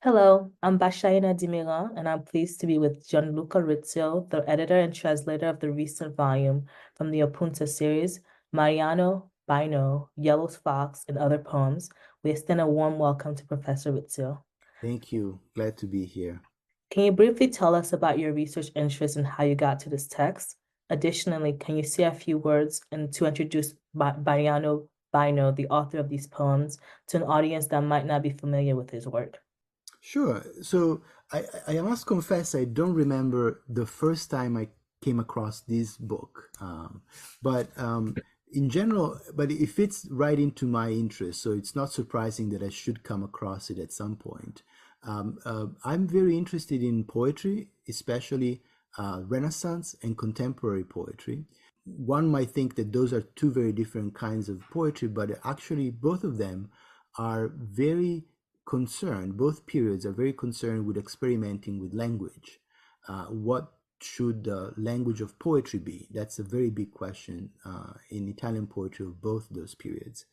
Hello, I'm Bashaina Dimiran, and I'm pleased to be with Gianluca Rizzo, the editor and translator of the recent volume from the Opuntia series, Mariano Bàino, Yellow Fox, and Other Poems. We extend a warm welcome to Professor Rizzo. Thank you. Glad to be here. Can you briefly tell us about your research interests and how you got to this text? Additionally, can you say a few words and to introduce Mariano Bàino, the author of these poems, to an audience that might not be familiar with his work? Sure. So I must confess, I don't remember the first time I came across this book. But in general, but it fits right into my interest. So it's not surprising that I should come across it at some point. I'm very interested in poetry, especially Renaissance and contemporary poetry. One might think that those are two very different kinds of poetry, but actually both of them are very concerned, both periods are very concerned with experimenting with language. What should the language of poetry be? That's a very big question in Italian poetry of both those periods.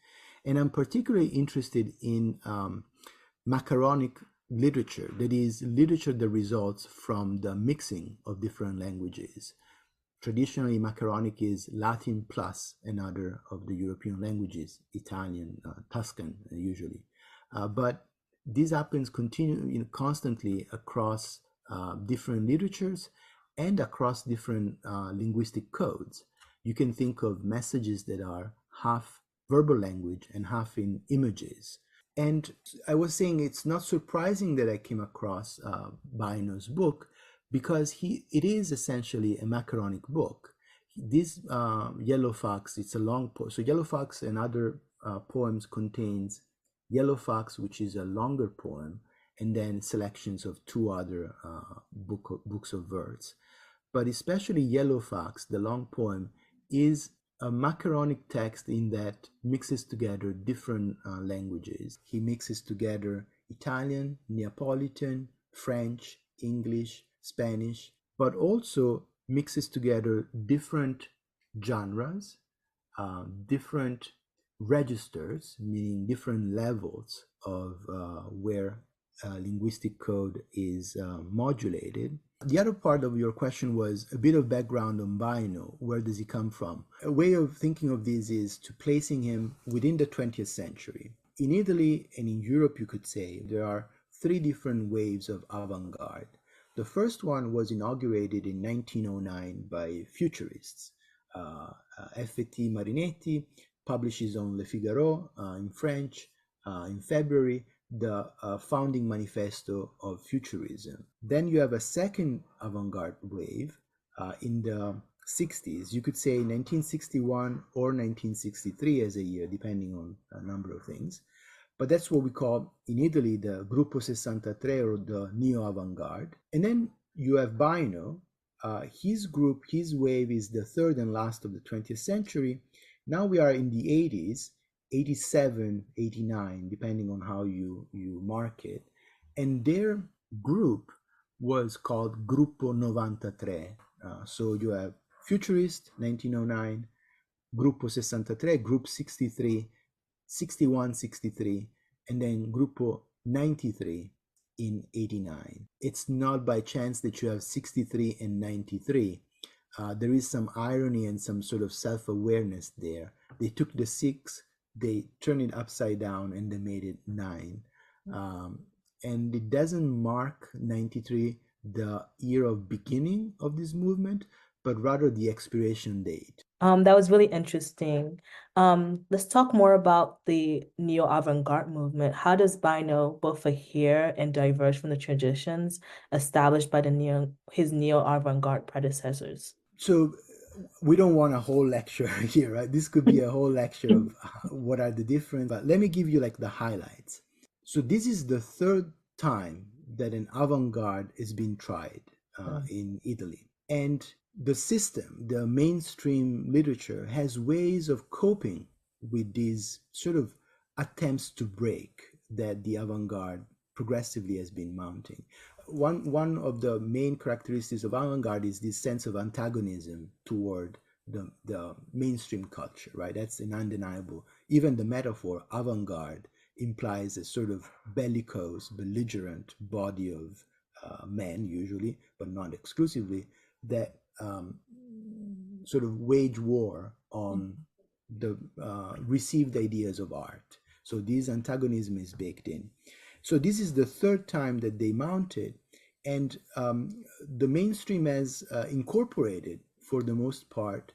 And I'm particularly interested in macaronic literature, that is, literature that results from the mixing of different languages. Traditionally, macaronic is Latin plus another of the European languages, Italian, Tuscan usually. But this happens constantly across different literatures and across different linguistic codes. You can think of messages that are half verbal language and half in images. And I was saying it's not surprising that I came across Bàino's book because it is essentially a macaronic book. This Yellow Fox, it's a long poem. So Yellow Fox and other poems contains Yellow Fox, which is a longer poem, and then selections of two other books of verse. But especially Yellow Fox, the long poem, is a macaronic text in that mixes together different languages. He mixes together Italian, Neapolitan, French, English, Spanish, but also mixes together different genres, different registers, meaning different levels of where linguistic code is modulated. The other part of your question was a bit of background on Bàino. Where does he come from? A way of thinking of this is to placing him within the 20th century. In Italy and in Europe, you could say, there are three different waves of avant-garde. The first one was inaugurated in 1909 by futurists. F.T. Marinetti publishes on Le Figaro in French in February the founding manifesto of futurism. Then you have a second avant-garde wave in the 60s. You could say 1961 or 1963 as a year, depending on a number of things. But that's what we call in Italy the Gruppo 63 or the neo-avant-garde. And then you have Bàino. His group, his wave is the third and last of the 20th century. Now we are in the 80s, 87, 89, depending on how you mark it. And their group was called Gruppo 93. So you have Futurist, 1909, Gruppo 63, Group 63, 61, 63, and then Gruppo 93 in 89. It's not by chance that you have 63 and 93. There is some irony and some sort of self-awareness there. They took the 6, they turned it upside down, and they made it 9. And it doesn't mark 93 the year of beginning of this movement, but rather the expiration date. That was really interesting. Let's talk more about the neo-avant-garde movement. How does Bàino both adhere and diverge from the traditions established by his neo-avant-garde predecessors? So we don't want a whole lecture here, right? This could be a whole lecture of what are the different, but let me give you like the highlights. So this is the third time that an avant-garde is being tried in Italy. And the system, the mainstream literature, has ways of coping with these sort of attempts to break that the avant-garde progressively has been mounting. One of the main characteristics of avant-garde is this sense of antagonism toward the mainstream culture, right? That's an undeniable. Even the metaphor avant-garde implies a sort of bellicose, belligerent body of men, usually, but not exclusively, that sort of wage war on the received ideas of art. So this antagonism is baked in. So this is the third time that they mounted, and the mainstream has incorporated, for the most part,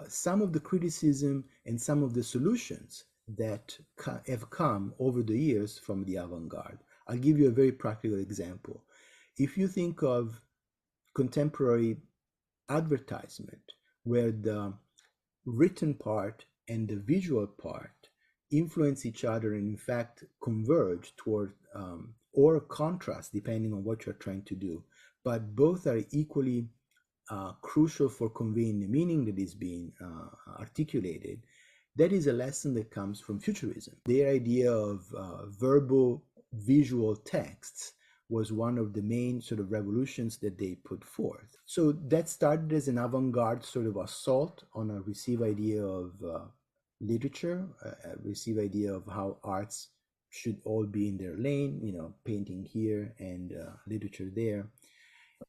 some of the criticism and some of the solutions that have come over the years from the avant-garde. I'll give you a very practical example. If you think of contemporary advertisement, where the written part and the visual part influence each other and in fact converge toward or contrast depending on what you're trying to do, but both are equally crucial for conveying the meaning that is being articulated. That is a lesson that comes from futurism. Their idea of verbal visual texts was one of the main sort of revolutions that they put forth. So that started as an avant-garde sort of assault on a received idea of literature, a received idea of how arts should all be in their lane, you know, painting here and literature there.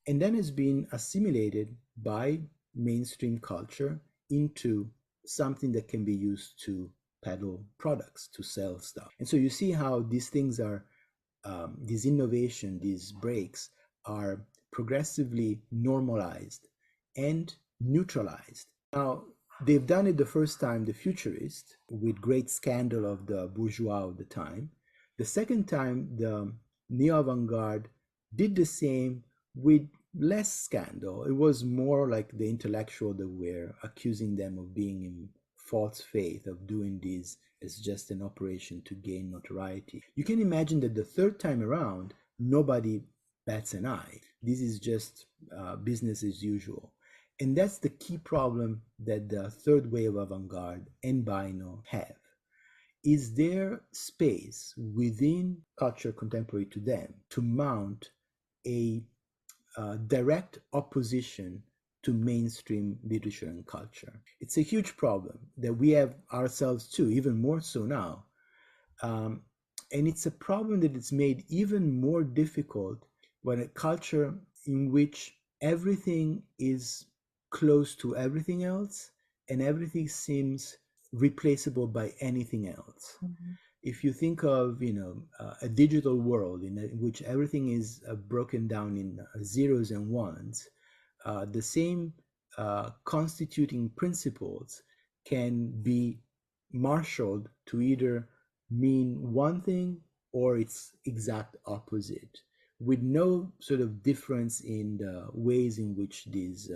And then has been assimilated by mainstream culture into something that can be used to peddle products, to sell stuff. And so you see how these things are, these innovation, these breaks are progressively normalized and neutralized. Now, they've done it the first time, the futurists, with great scandal of the bourgeois of the time. The second time, the neo-avant-garde did the same with less scandal. It was more like the intellectual that were accusing them of being in false faith, of doing this as just an operation to gain notoriety. You can imagine that the third time around, nobody bats an eye. This is just business as usual. And that's the key problem that the third wave of avant-garde and Bàino have. Is there space within culture contemporary to them to mount a direct opposition to mainstream literature and culture? It's a huge problem that we have ourselves too, even more so now. And it's a problem that is made even more difficult when a culture in which everything is close to everything else and everything seems replaceable by anything else. Mm-hmm. If you think of, you know, a digital world in which everything is broken down in zeros and ones, the same constituting principles can be marshaled to either mean one thing or its exact opposite, with no sort of difference in the ways in which these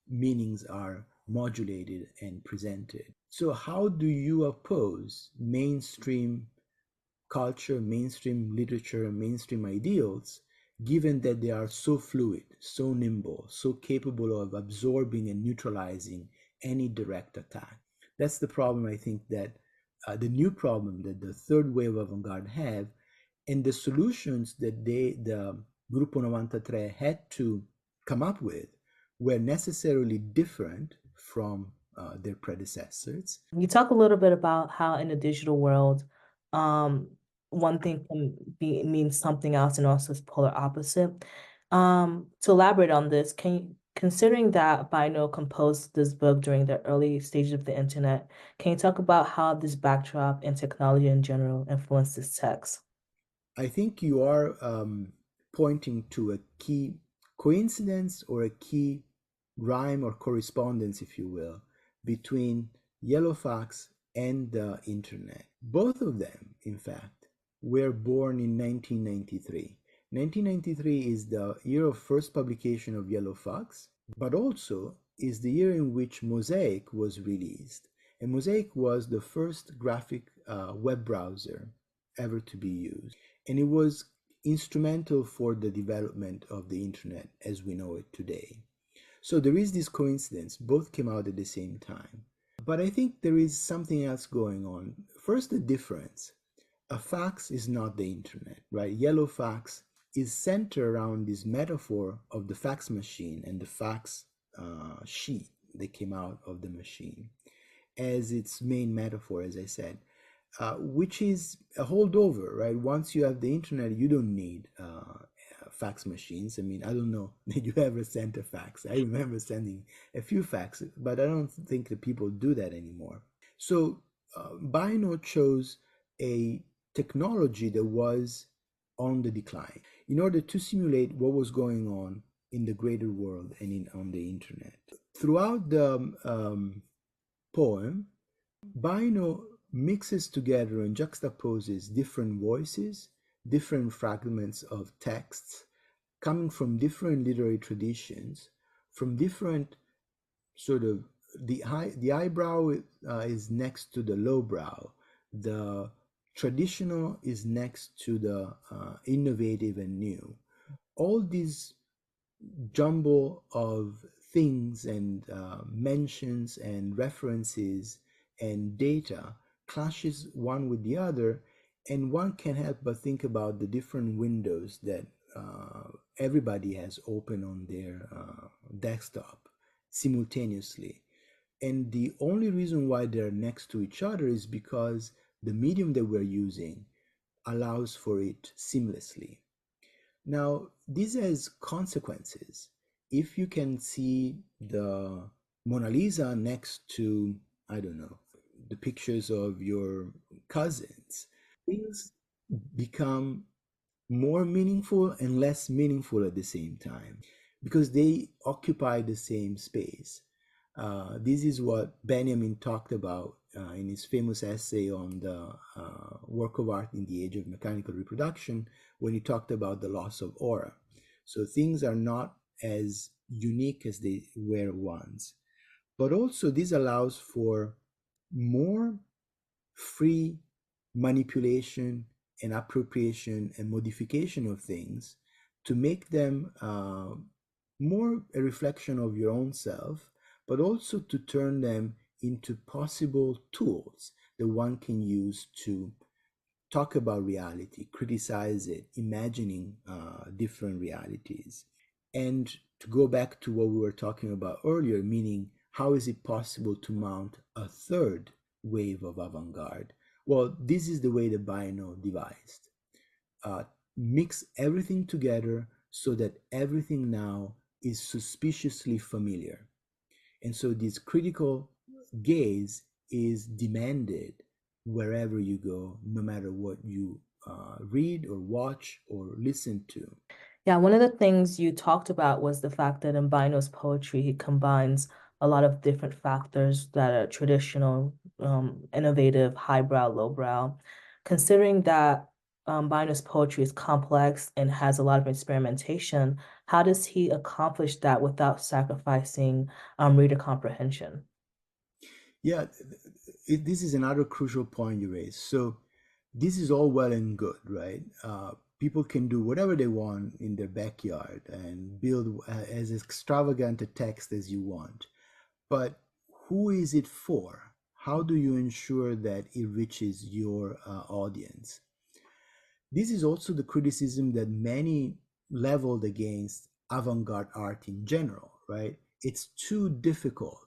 meanings are modulated and presented. So how do you oppose mainstream culture, mainstream literature, mainstream ideals, given that they are so fluid, so nimble, so capable of absorbing and neutralizing any direct attack? That's the problem, I think, that the new problem that the third wave of avant-garde have, and the solutions that the Gruppo 93 had to come up with were necessarily different from their predecessors. You talk a little bit about how in the digital world, one thing can mean something else and also it's polar opposite. To elaborate on this, considering that Bàino composed this book during the early stages of the internet, can you talk about how this backdrop and technology in general influenced this text? I think you are pointing to a key coincidence or a key rhyme or correspondence, if you will, between Yellowfax and the internet. Both of them, in fact, were born in 1993. 1993 is the year of first publication of Yellowfax, but also is the year in which Mosaic was released. And Mosaic was the first graphic web browser ever to be used. And it was instrumental for the development of the internet as we know it today. So there is this coincidence, both came out at the same time. But I think there is something else going on. First, the difference. A fax is not the internet, right? Yellowfax is centered around this metaphor of the fax machine and the fax sheet that came out of the machine as its main metaphor, as I said. which is a holdover, right? Once you have the internet, you don't need fax machines. I mean, I don't know did you ever send a fax. I remember sending a few faxes, but I don't think that people do that anymore. So Bino chose a technology that was on the decline in order to simulate what was going on in the greater world and on the internet. Throughout the poem, Bino mixes together and juxtaposes different voices, different fragments of texts coming from different literary traditions, from different sort of the eyebrow is next to the lowbrow, the traditional is next to the innovative and new. All these jumble of things and mentions and references and data clashes one with the other, and one can't help but think about the different windows that everybody has open on their desktop simultaneously. And the only reason why they're next to each other is because the medium that we're using allows for it seamlessly. Now, this has consequences. If you can see the Mona Lisa next to, I don't know, the pictures of your cousins, things become more meaningful and less meaningful at the same time because they occupy the same space. This is what Benjamin talked about in his famous essay on the work of art in the age of mechanical reproduction, when he talked about the loss of aura. So things are not as unique as they were once. But also, this allows for more free manipulation and appropriation and modification of things to make them more a reflection of your own self, but also to turn them into possible tools that one can use to talk about reality, criticize it, imagining different realities. And to go back to what we were talking about earlier, meaning how is it possible to mount a third wave of avant garde? Well, this is the way the Bino devised. Mix everything together so that everything now is suspiciously familiar. And so this critical gaze is demanded wherever you go, no matter what you read or watch or listen to. Yeah, one of the things you talked about was the fact that in Bino's poetry, he combines a lot of different factors that are traditional, innovative, highbrow, lowbrow. Considering that Bino's poetry is complex and has a lot of experimentation, how does he accomplish that without sacrificing reader comprehension? Yeah, this is another crucial point you raised. So this is all well and good, right? People can do whatever they want in their backyard and build as extravagant a text as you want. But who is it for? How do you ensure that it reaches your audience? This is also the criticism that many leveled against avant-garde art in general, right? It's too difficult.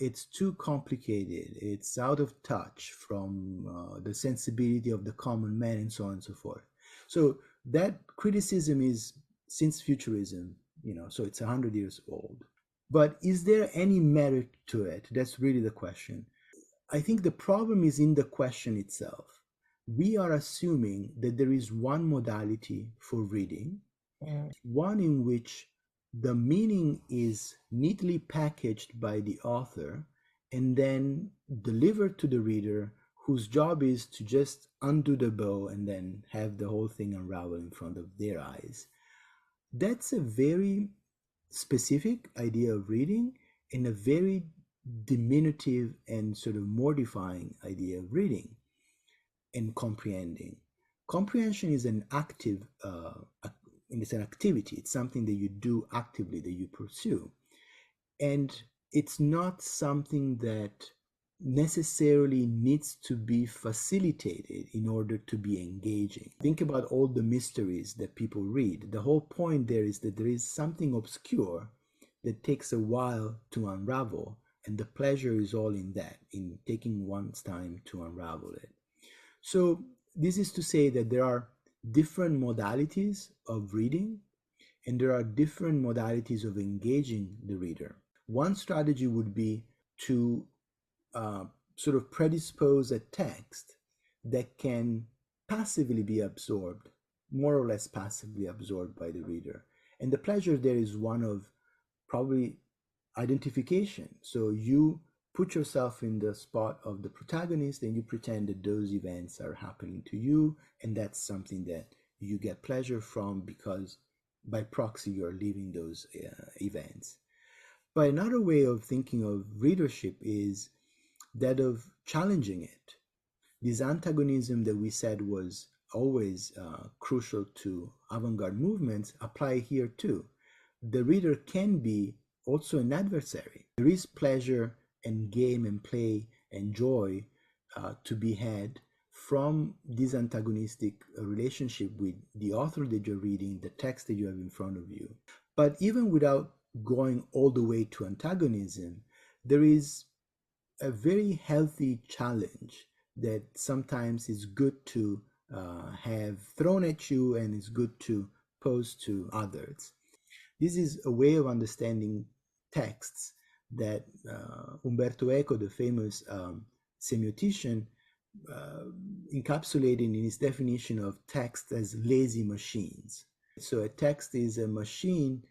It's too complicated. It's out of touch from the sensibility of the common man, and so on and so forth. So that criticism is since futurism, so it's 100 years old. But is there any merit to it? That's really the question. I think the problem is in the question itself. We are assuming that there is one modality for reading, one in which the meaning is neatly packaged by the author and then delivered to the reader, whose job is to just undo the bow and then have the whole thing unravel in front of their eyes. That's a very specific idea of reading and a very diminutive and sort of mortifying idea of reading and comprehending. Comprehension is an active, it's an activity. It's something that you do actively, that you pursue. And it's not something that necessarily needs to be facilitated in order to be engaging. Think about all the mysteries that people read. The whole point there is that there is something obscure that takes a while to unravel, and the pleasure is all in that, in taking one's time to unravel it. So this is to say that there are different modalities of reading, and there are different modalities of engaging the reader. One strategy would be to uh, sort of predispose a text that can passively be absorbed, more or less passively absorbed by the reader. And the pleasure there is one of probably identification. So you put yourself in the spot of the protagonist and you pretend that those events are happening to you, and that's something that you get pleasure from because by proxy you're living those events. But another way of thinking of readership is that of challenging it. This antagonism that we said was always crucial to avant-garde movements apply here too. The reader can be also an adversary. There is pleasure and game and play and joy to be had from this antagonistic relationship with the author that you're reading, the text that you have in front of you. But even without going all the way to antagonism, there is a very healthy challenge that sometimes is good to have thrown at you and is good to pose to others. This is a way of understanding texts that Umberto Eco, the famous semiotician, uh, encapsulated in his definition of text as lazy machines. So a text is a machine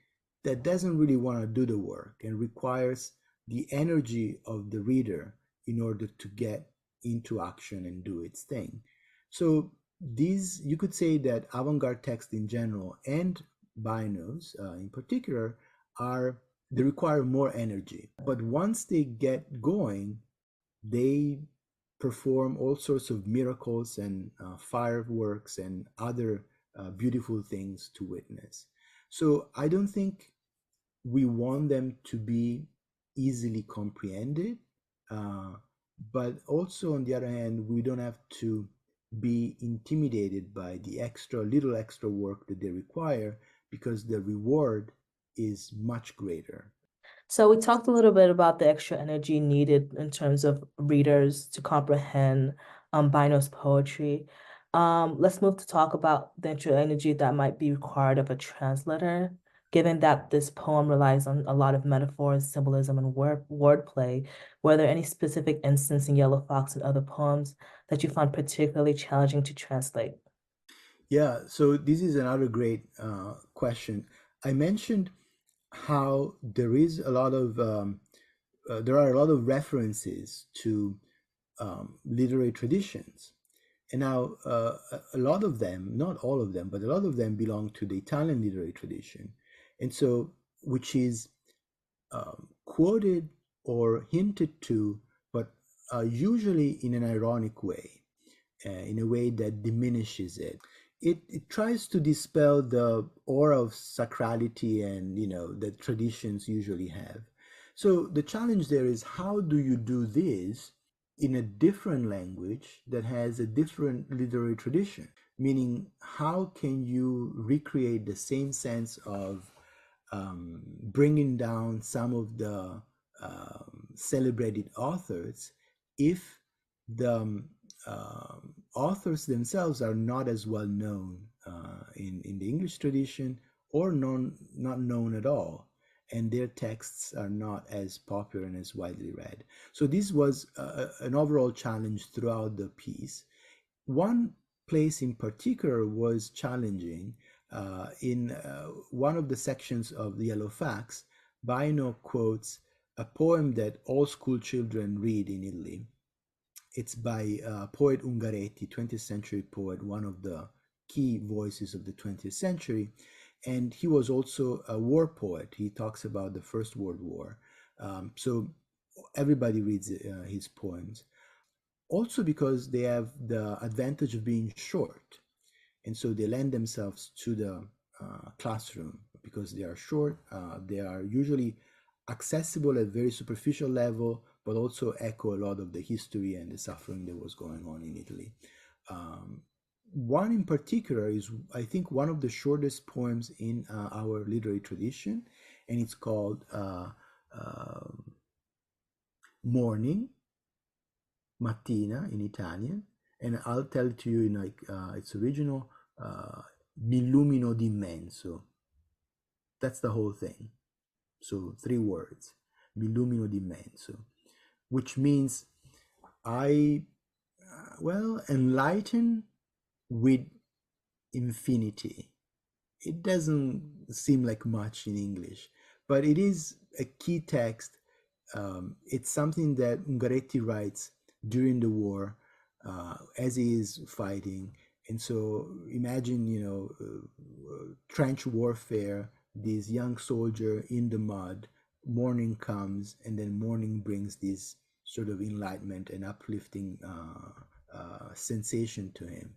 that doesn't really want to do the work and requires the energy of the reader in order to get into action and do its thing. So these, you could say that avant-garde text in general and Bàino's in particular they require more energy. But once they get going, they perform all sorts of miracles and fireworks and other beautiful things to witness. So I don't think we want them to be easily comprehended, uh, but also on the other hand, we don't have to be intimidated by the little extra work that they require because the reward is much greater. So we talked a little bit about the extra energy needed in terms of readers to comprehend Bino's poetry. Let's move to talk about the extra energy that might be required of a translator, given that this poem relies on a lot of metaphors, symbolism, and wordplay. Were there any specific instances in Yellow Fox and other poems that you found particularly challenging to translate? Yeah, so this is another great question. I mentioned how there are a lot of references to literary traditions. And now, a lot of them, not all of them, but a lot of them belong to the Italian literary tradition. And so, which is quoted or hinted to, but usually in an ironic way, in a way that diminishes it. It tries to dispel the aura of sacrality and that traditions usually have. So the challenge there is, how do you do this in a different language that has a different literary tradition? Meaning, how can you recreate the same sense of bringing down some of the celebrated authors if the authors themselves are not as well known in the English tradition, or not known at all, and their texts are not as popular and as widely read. So this was an overall challenge throughout the piece. One place in particular was challenging. In one of the sections of the Yellow Fax, Bàino quotes a poem that all school children read in Italy. It's by poet Ungaretti, 20th century poet, one of the key voices of the 20th century. And he was also a war poet. He talks about the First World War. So everybody reads his poems. Also because they have the advantage of being short. And so they lend themselves to the classroom because they are short. They are usually accessible at very superficial level, but also echo a lot of the history and the suffering that was going on in Italy. One in particular is, I think, one of the shortest poems in our literary tradition, and it's called Morning, Mattina in Italian, and I'll tell it to you in like its original, mi lumino d'immenso. That's the whole thing. So 3 words, mi lumino d'immenso, which means I, enlighten with infinity. It doesn't seem like much in English, but it is a key text. It's something that Ungaretti writes during the war as he is fighting. And so imagine, trench warfare, this young soldier in the mud, morning comes, and then morning brings this sort of enlightenment and uplifting sensation to him.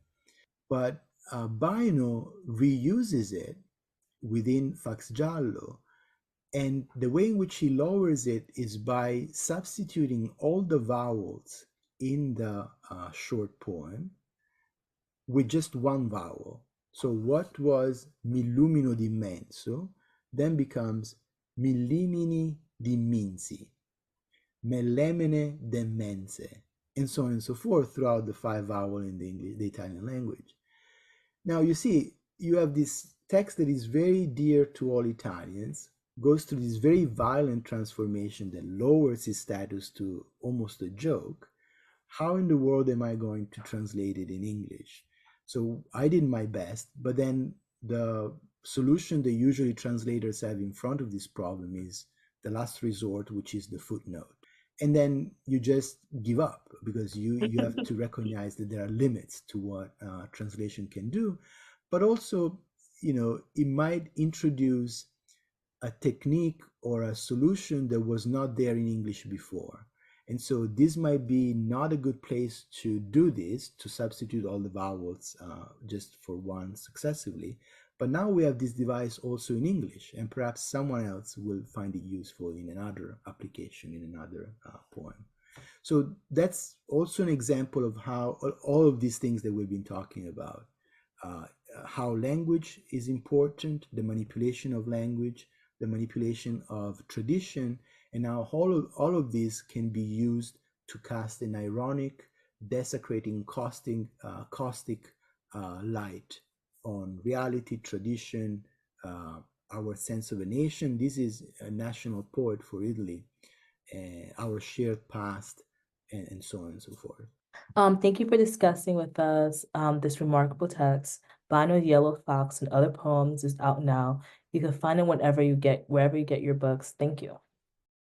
But Bàino reuses it within Fax Giallo, and the way in which he lowers it is by substituting all the vowels in the short poem with just one vowel. So what was mi lumino d'immenso then becomes mi limini d'immensi, me lemene d'immense, and so on and so forth throughout the 5 vowel in the Italian language. Now you see, you have this text that is very dear to all Italians, goes through this very violent transformation that lowers his status to almost a joke. How in the world am I going to translate it in English? So I did my best, but then the solution that usually translators have in front of this problem is the last resort, which is the footnote. And then you just give up because you have to recognize that there are limits to what translation can do. But also, it might introduce a technique or a solution that was not there in English before. And so this might be not a good place to do this, to substitute all the vowels just for one successively. But now we have this device also in English, and perhaps someone else will find it useful in another application, in another poem. So that's also an example of how all of these things that we've been talking about, how language is important, the manipulation of language, the manipulation of tradition, and now all of this can be used to cast an ironic, desecrating, caustic light on reality, tradition, our sense of a nation. This is a national poet for Italy, our shared past, and so on and so forth. Thank you for discussing with us this remarkable text. Bàino's Yellow Fox and Other Poems is out now. You can find it wherever you get your books. Thank you.